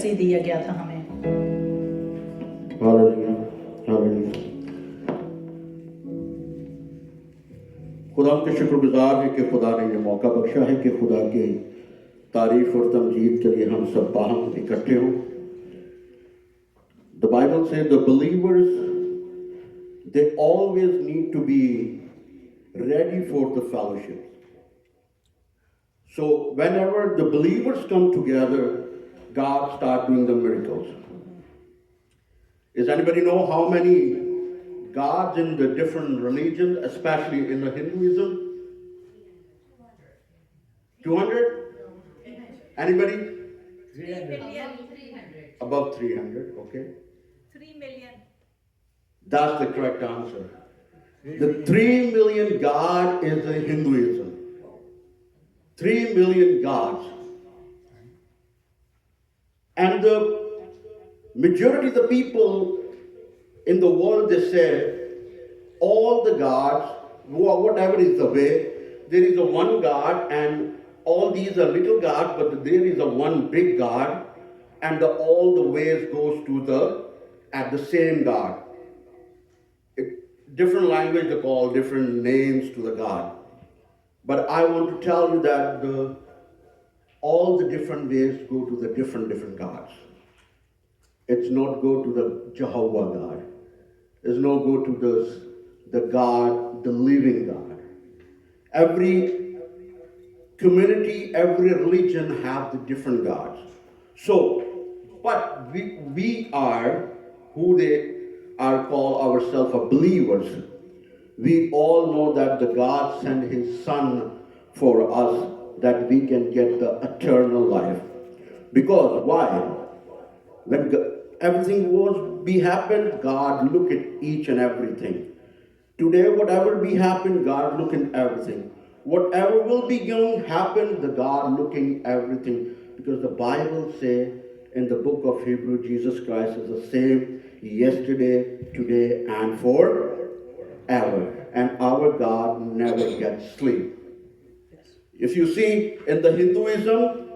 कैसे दिया गया था हमें। Hallelujah, hallelujah. खुदा के शुक्रगुजार है कि खुदा ने ये मौका बख्शा है कि खुदा की तारीफ और तमजीद के लिए हम सब बाहम इकट्ठे हों। The Bible says the believers, they always need to be ready for the fellowship. So whenever the believers come together, God starts doing the miracles. Does anybody know how many gods in the different religions, especially in the Hinduism? 200? Anybody? 300. Above 300, okay. 3 million. That's the correct answer. The 3 million God is the Hinduism. 3 million gods. And the majority of the people in the world, they say, all the gods, whatever is the way, there is a one God, and all these are little gods, but there is a one big God, and all the ways goes to at the same God. Different language they call different names to the God. But I want to tell you that all the different ways go to the different gods. It's not go to the Jehovah God. It's not go to the God, the living God. Every community, every religion have the different gods. So, but we are who they are called ourselves believers. We all know that the God sent His Son for us that we can get the eternal life. Because why? When everything be happened, God look at each and everything. Today, whatever be happen, God look at everything. Whatever will be going happen, the God looking everything. Because the Bible say in the book of Hebrew, Jesus Christ is the same yesterday, today, and forever. And our God never gets sleep. If you see in the Hinduism,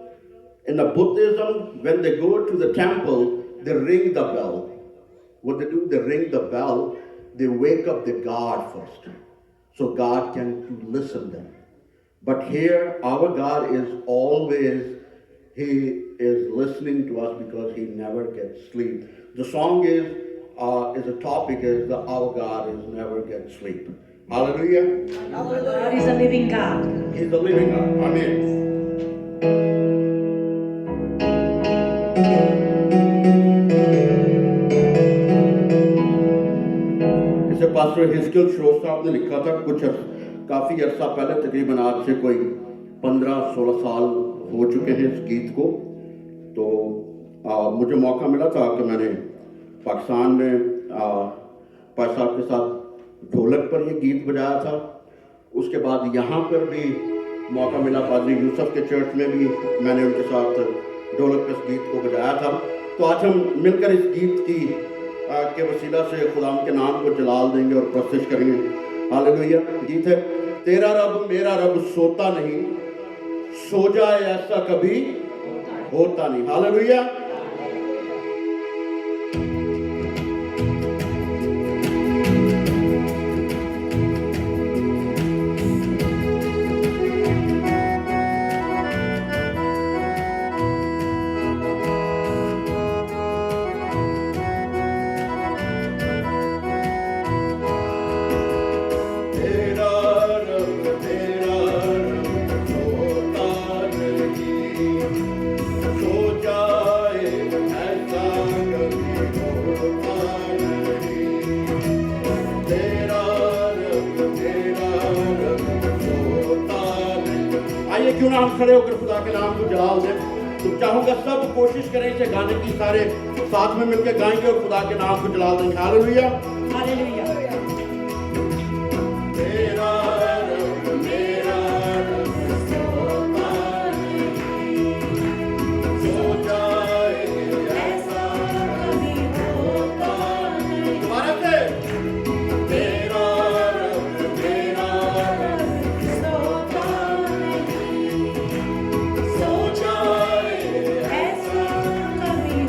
in the Buddhism, when they go to the temple, they ring the bell. What they do, they ring the bell, they wake up the God first. So God can listen them. But here, our God is always, He is listening to us because He never gets sleep. The song is a topic is that our God is never gets sleep. Hallelujah. Our God is a living God. He's a living God. Amen. इसे pastor हिस्किल Shroff साहब ने लिखा था काफ़ी अरसा पहले, तकरीबन आज से कोई 15-16 साल हो चुके हैं इस गीत को। तो मुझे मौका मिला था कि मैंने पाकिस्तान में पाश साहब के साथ ढोलक पर ये गीत बजाया था। उसके बाद यहाँ पर भी मौका मिला, पादरी यूसुफ के चर्च में भी मैंने उनके साथ ढोलक पर इस गीत को बजाया था। तो आज हम मिलकर इस गीत के वसीला से खुदा के नाम को जलाल देंगे और प्रस्तुत करेंगे। हालेलुया। गीत है, तेरा रब मेरा रब सोता नहीं, सो जाए ऐसा कभी होता नहीं। हालेलुया। क्यों ना हम खड़े होकर खुदा के नाम को जलाल दें। तो चाहूंगा सब कोशिश करें इसे गाने की, सारे साथ में मिलकर गाएंगे और खुदा के नाम को जलाल देंगे। Hallelujah, hallelujah. तेरा रब मेरा रब सोता नहीं, सो जाए ऐसा कभी होता नहीं। दोबारा से, तेरा रब मेरा रब सोता नहीं, सो जाए ऐसा कभी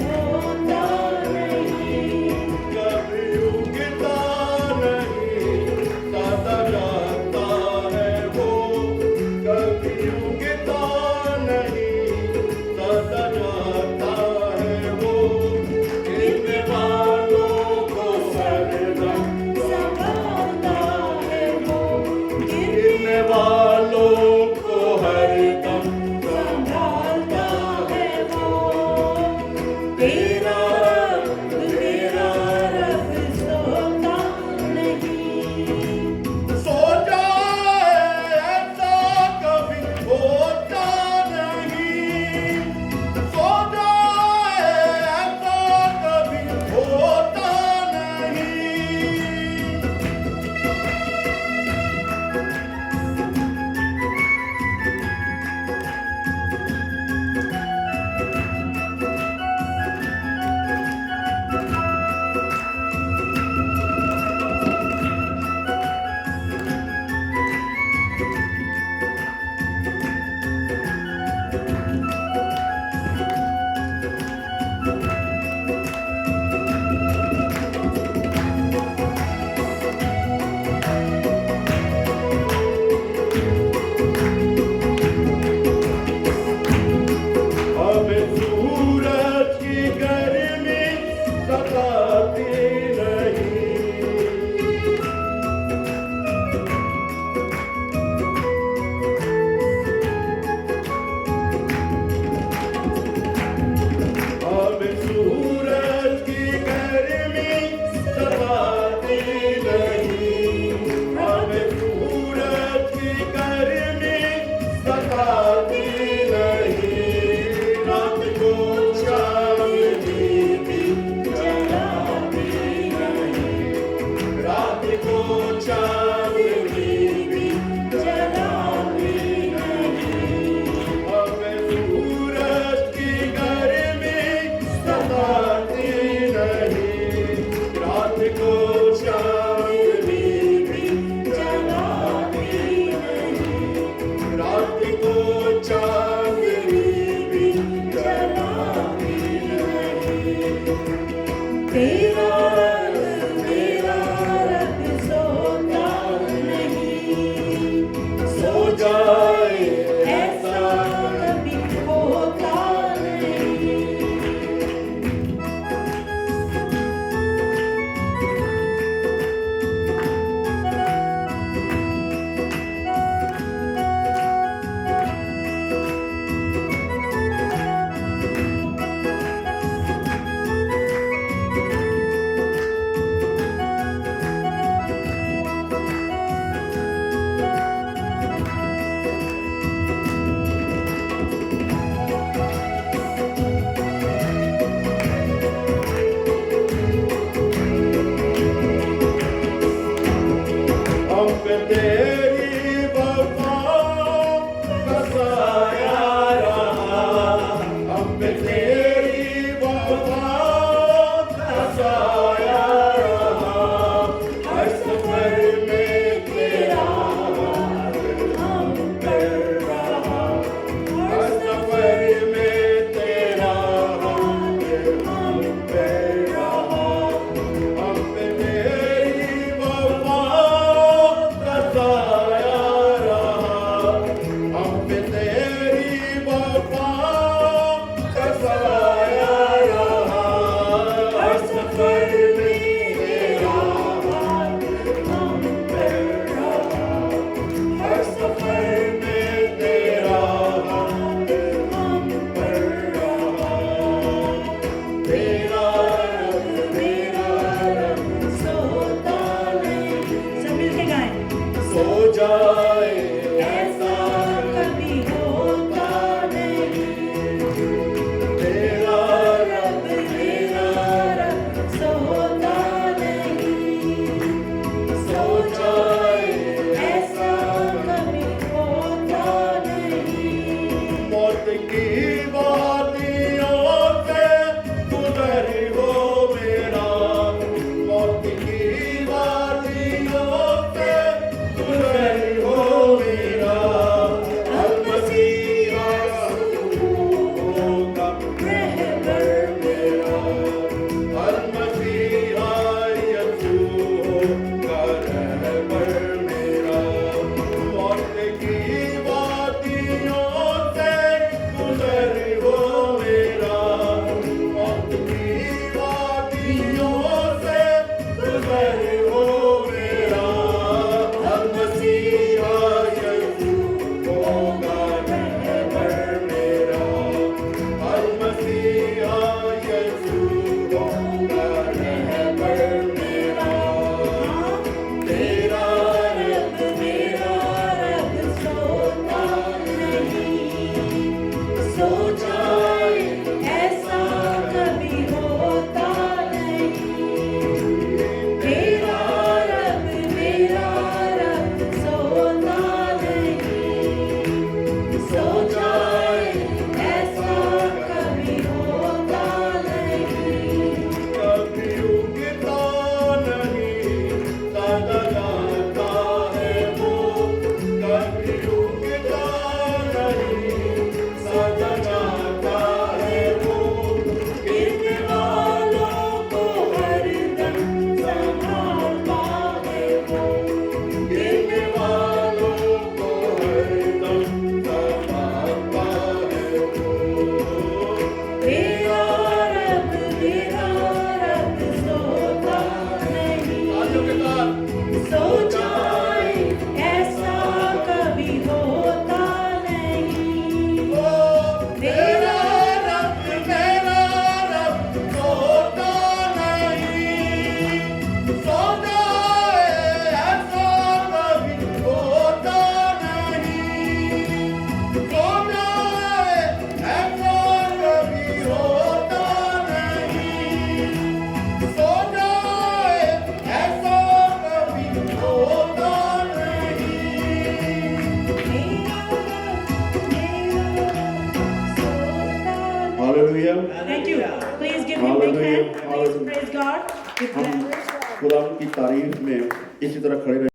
hallelujah. Thank you. Please give him big hand. Please Hallelujah. praise God. Give हम praise. खुदा की तारीफ में इसी तरह खड़े रहे।